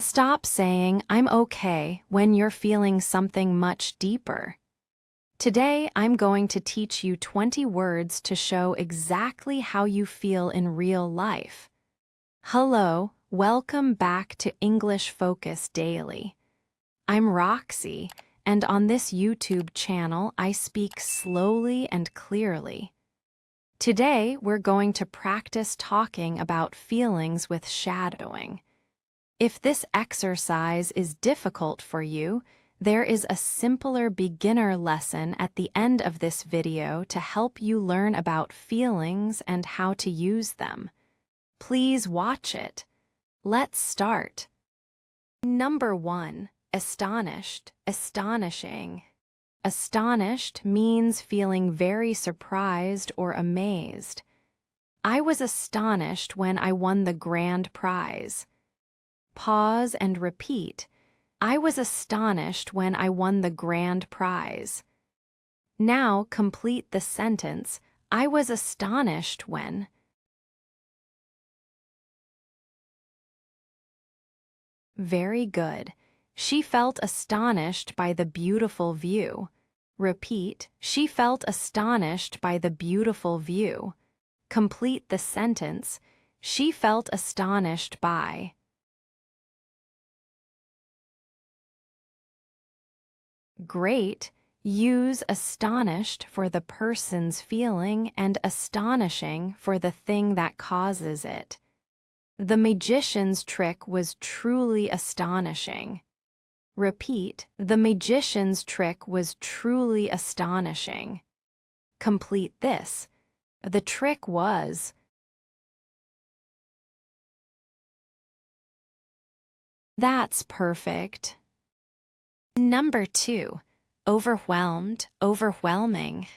Stop saying, "I'm okay," when you're feeling something much deeper. Today, I'm going to teach you 20 words to show exactly how you feel in real life. Hello, welcome back to English Focus Daily. I'm Roxy, and on this YouTube channel, I speak slowly and clearly. Today, we're going to practice talking about feelings with shadowing. If this exercise is difficult for you, there is a simpler beginner lesson at the end of this video to help you learn about feelings and how to use them. Please watch it. Let's start. Number 1. Astonished, astonishing. Astonished means feeling very surprised or amazed. I was astonished when I won the grand prize. Pause and repeat. I was astonished when I won the grand prize. Now complete the sentence. I was astonished when. Very good. She felt astonished by the beautiful view. Repeat. She felt astonished by the beautiful view. Complete the sentence. She felt astonished by. Great. Use astonished for the person's feeling and astonishing for the thing that causes it. The magician's trick was truly astonishing. Repeat. The magician's trick was truly astonishing. Complete this. The trick was. That's perfect. Number 2. Overwhelmed, overwhelming.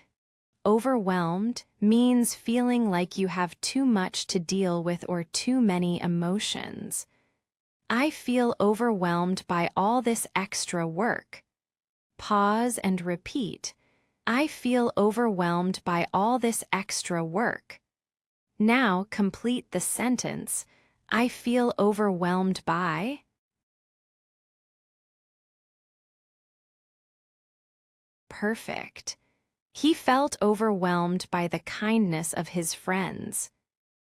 Overwhelmed means feeling like you have too much to deal with or too many emotions. I feel overwhelmed by all this extra work. Pause and repeat. I feel overwhelmed by all this extra work. Now complete the sentence. I feel overwhelmed by. Perfect. He felt overwhelmed by the kindness of his friends.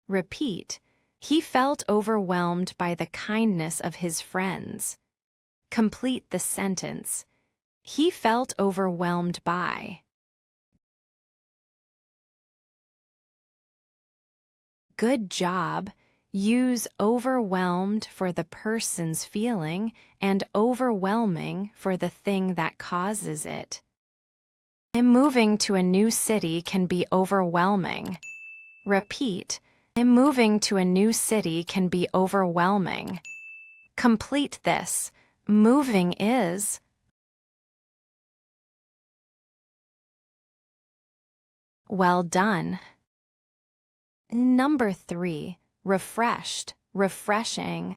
Repeat. He felt overwhelmed by the kindness of his friends. Complete the sentence. He felt overwhelmed by. Good job. Use overwhelmed for the person's feeling and overwhelming for the thing that causes it. Moving to a new city can be overwhelming. Repeat. Moving to a new city can be overwhelming. Complete this. Moving is. Well done. Number 3. Refreshed, refreshing.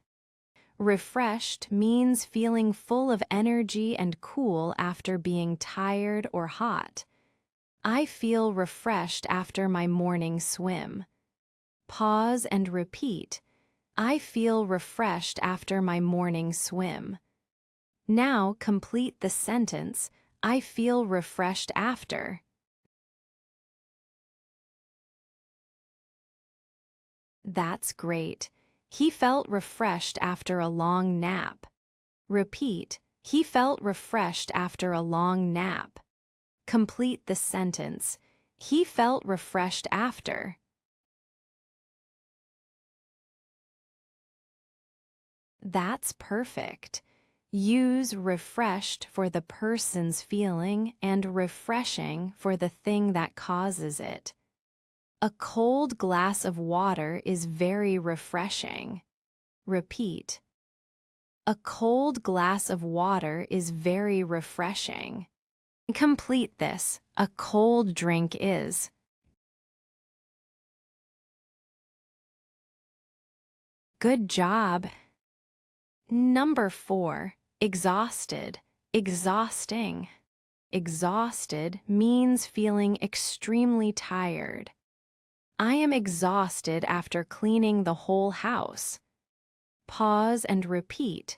Refreshed means feeling full of energy and cool after being tired or hot. I feel refreshed after my morning swim. Pause and repeat. I feel refreshed after my morning swim. Now complete the sentence. I feel refreshed after. That's great. He felt refreshed after a long nap. Repeat. He felt refreshed after a long nap. Complete the sentence. He felt refreshed after. That's perfect. Use refreshed for the person's feeling and refreshing for the thing that causes it. A cold glass of water is very refreshing. Repeat. A cold glass of water is very refreshing. Complete this. A cold drink is. Good job. Number 4. Exhausted, exhausting. Exhausted means feeling extremely tired. I am exhausted after cleaning the whole house. Pause and repeat.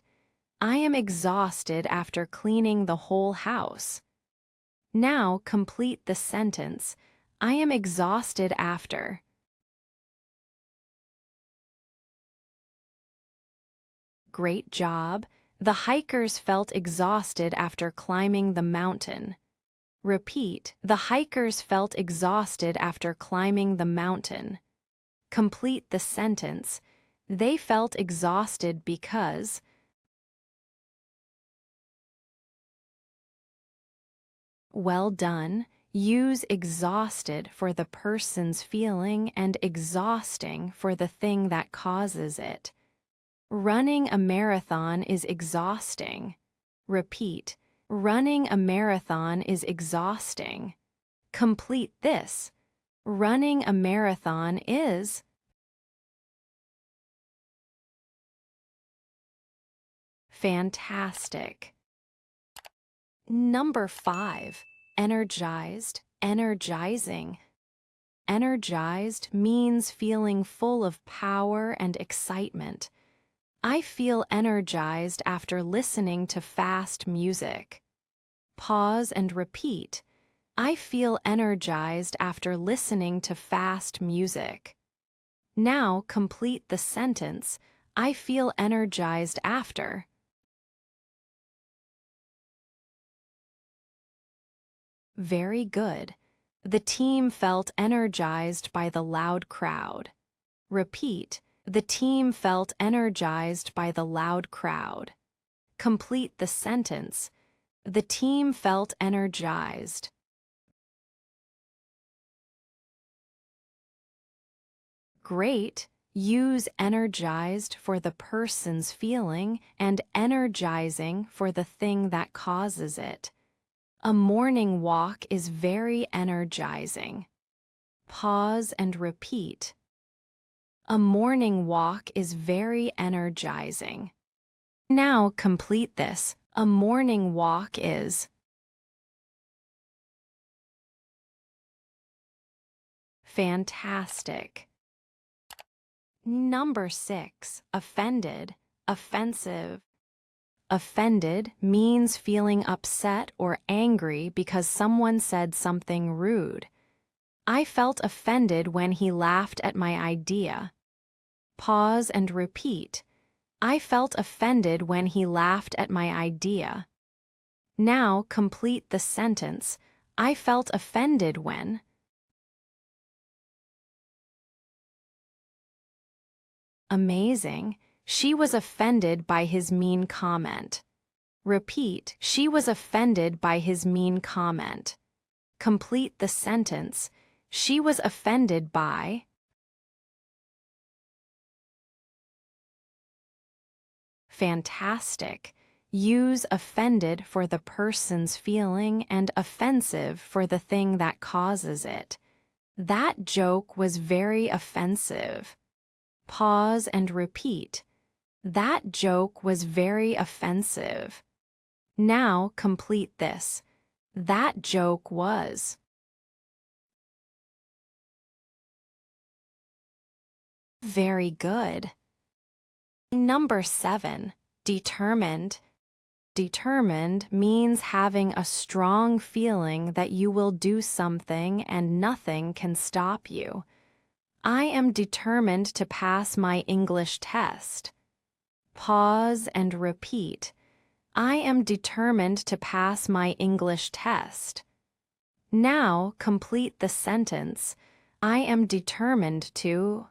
I am exhausted after cleaning the whole house. Now complete the sentence. I am exhausted after. Great job. The hikers felt exhausted after climbing the mountain. Repeat. The hikers felt exhausted after climbing the mountain. Complete the sentence. They felt exhausted because. Well done. Use exhausted for the person's feeling and exhausting for the thing that causes it. Running a marathon is exhausting. Repeat. Running a marathon is exhausting. Complete this. Running a marathon is. Fantastic. Number 5. Energized, energizing. Energized means feeling full of power and excitement. I feel energized after listening to fast music. Pause and repeat. I feel energized after listening to fast music. Now complete the sentence. I feel energized after. Very good. The team felt energized by the loud crowd. Repeat. The team felt energized by the loud crowd. Complete the sentence. The team felt energized. Great. Use energized for the person's feeling and energizing for the thing that causes it. A morning walk is very energizing. Pause and repeat. A morning walk is very energizing. Now complete this. A morning walk is. Fantastic. Number 6. Offended, offensive. Offended means feeling upset or angry because someone said something rude. I felt offended when he laughed at my idea. Pause and repeat. I felt offended when he laughed at my idea. Now complete the sentence. I felt offended when. Amazing. She was offended by his mean comment. Repeat. She was offended by his mean comment. Complete the sentence. She was offended by. Fantastic. Use offended for the person's feeling and offensive for the thing that causes it. That joke was very offensive. Pause and repeat. That joke was very offensive. Now complete this. That joke was. Very good. Number 7. Determined. Determined means having a strong feeling that you will do something and nothing can stop you. I am determined to pass my English test. Pause and repeat. I am determined to pass my English test. Now complete the sentence. I am determined to.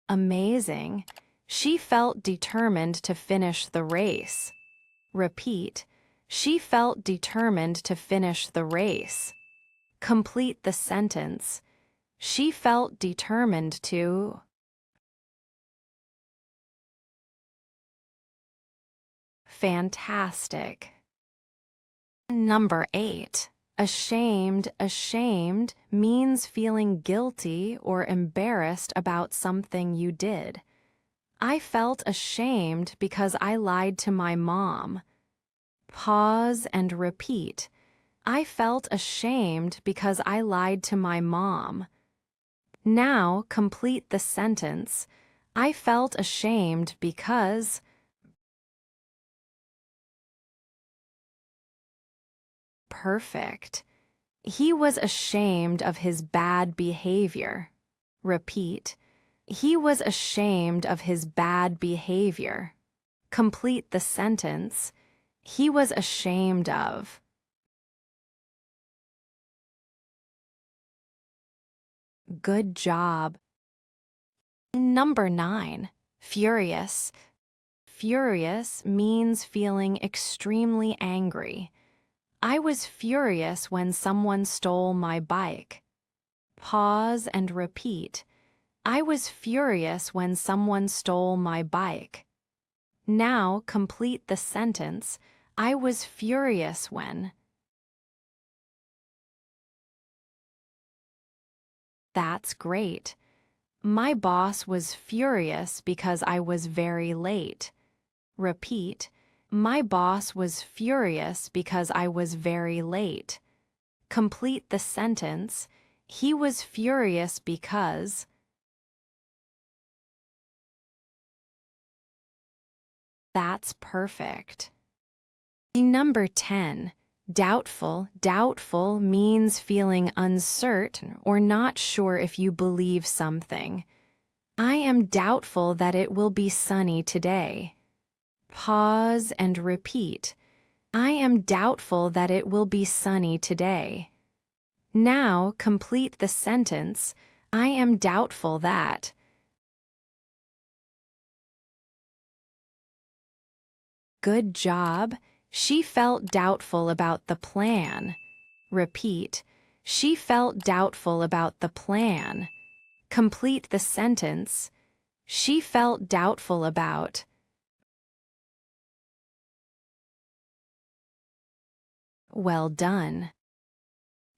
Amazing. She felt determined to finish the race. Repeat. She felt determined to finish the race. Complete the sentence. She felt determined to. Fantastic. Number 8. Ashamed, ashamed means feeling guilty or embarrassed about something you did. I felt ashamed because I lied to my mom. Pause and repeat. I felt ashamed because I lied to my mom. Now complete the sentence. I felt ashamed because. Perfect. He was ashamed of his bad behavior. Repeat. He was ashamed of his bad behavior. Complete the sentence. He was ashamed of. Good job. Number 9. Furious. Furious means feeling extremely angry. I was furious when someone stole my bike. Pause and repeat. I was furious when someone stole my bike. Now complete the sentence. I was furious when. That's great. My boss was furious because I was very late. Repeat. My boss was furious because I was very late. Complete the sentence. He was furious because. That's perfect. Number 10. Doubtful. Doubtful means feeling uncertain or not sure if you believe something. I am doubtful that it will be sunny today. Pause and repeat. I am doubtful that it will be sunny today. Now complete the sentence. I am doubtful that. Good job. She felt doubtful about the plan. Repeat. She felt doubtful about the plan. Complete the sentence. She felt doubtful about. Well done.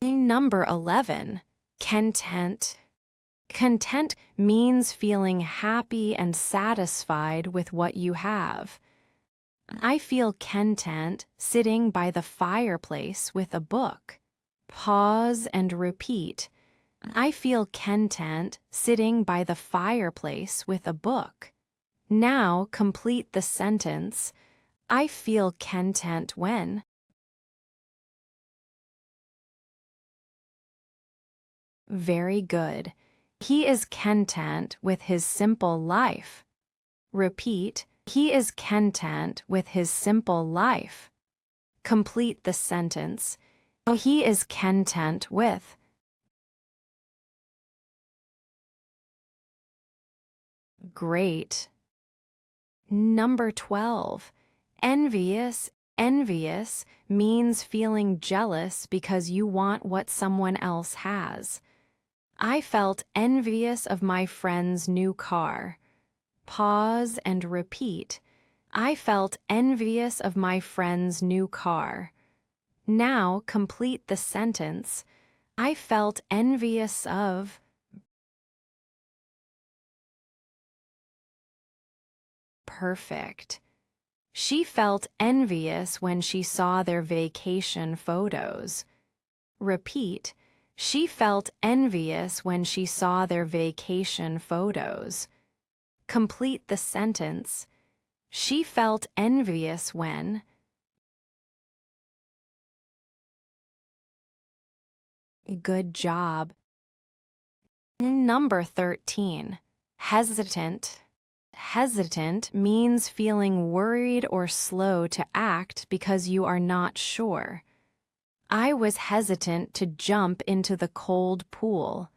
Number 11. Content. Content means feeling happy and satisfied with what you have. I feel content sitting by the fireplace with a book. Pause and repeat. I feel content sitting by the fireplace with a book. Now complete the sentence. I feel content when. Very good. He is content with his simple life. Repeat. He is content with his simple life. Complete the sentence. He is content with. Great. Number 12. Envious. Envious means feeling jealous because you want what someone else has. I felt envious of my friend's new car. Pause and repeat. I felt envious of my friend's new car. Now complete the sentence. I felt envious of. Perfect. She felt envious when she saw their vacation photos. Repeat. She felt envious when she saw their vacation photos. Complete the sentence. She felt envious when. Good job. Number 13. Hesitant. Hesitant means feeling worried or slow to act because you are not sure. I was hesitant to jump into the cold pool.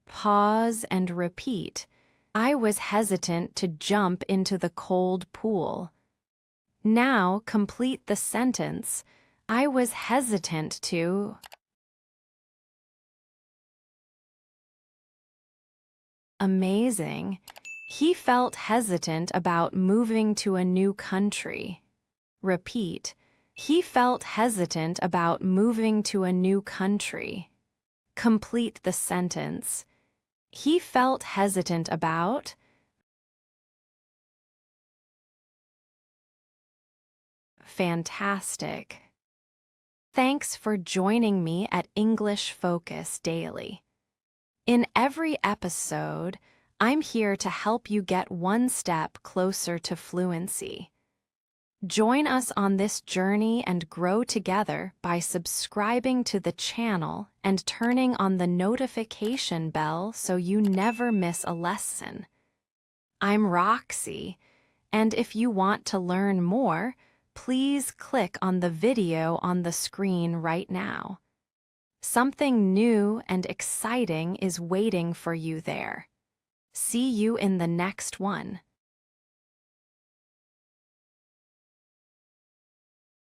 Pause and repeat. I was hesitant to jump into the cold pool. Now complete the sentence. I was hesitant to. Amazing. He felt hesitant about moving to a new country. Repeat. He felt hesitant about moving to a new country. Complete the sentence. He felt hesitant about. Fantastic. Thanks for joining me at English Focus Daily. In every episode, I'm here to help you get one step closer to fluency. Join us on this journey and grow together by subscribing to the channel and turning on the notification bell so you never miss a lesson. I'm Roxy, and if you want to learn more, please click on the video on the screen right now. Something new and exciting is waiting for you there. See you in the next one.